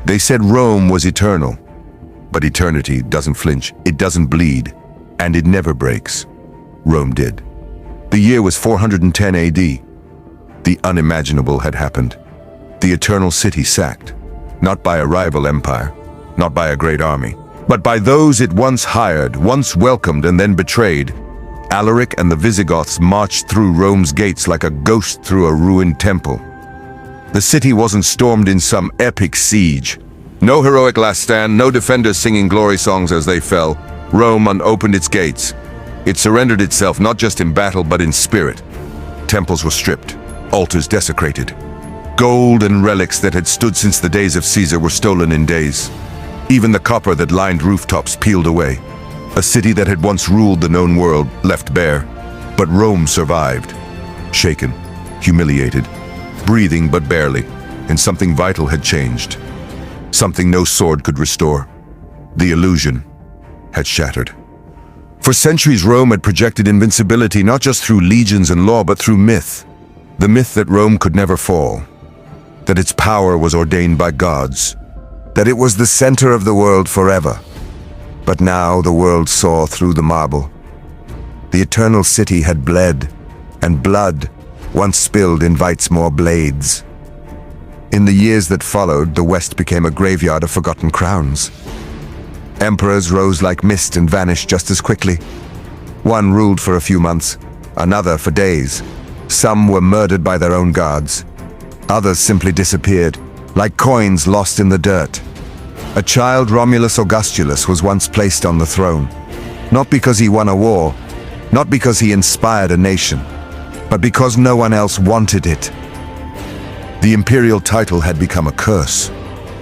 They said Rome was eternal, but eternity doesn't flinch, it doesn't bleed, and it never breaks. Rome did. The year was 410 AD. The unimaginable had happened. The eternal city sacked, not by a rival empire, not by a great army, but by those it once hired, once welcomed, and then betrayed. Alaric and the Visigoths marched through Rome's gates like a ghost through a ruined temple. The city wasn't stormed in some epic siege. No heroic last stand, no defenders singing glory songs as they fell. Rome unopened its gates. It surrendered itself not just in battle but in spirit. Temples were stripped, altars desecrated. Gold and relics that had stood since the days of Caesar were stolen in days. Even the copper that lined rooftops peeled away. A city that had once ruled the known world left bare. But Rome survived. Shaken, humiliated, breathing but barely, and something vital had changed. Something no sword could restore. The illusion had shattered. For centuries, Rome had projected invincibility not just through legions and law, but through myth. The myth that Rome could never fall. That its power was ordained by gods. That it was the center of the world forever. But now the world saw through the marble. The eternal city had bled, and blood, once spilled, invites more blades. In the years that followed, the West became a graveyard of forgotten crowns. Emperors rose like mist and vanished just as quickly. One ruled for a few months, another for days. Some were murdered by their own guards. Others simply disappeared, like coins lost in the dirt. A child, Romulus Augustulus, was once placed on the throne. Not because he won a war, not because he inspired a nation, but because no one else wanted it. The imperial title had become a curse.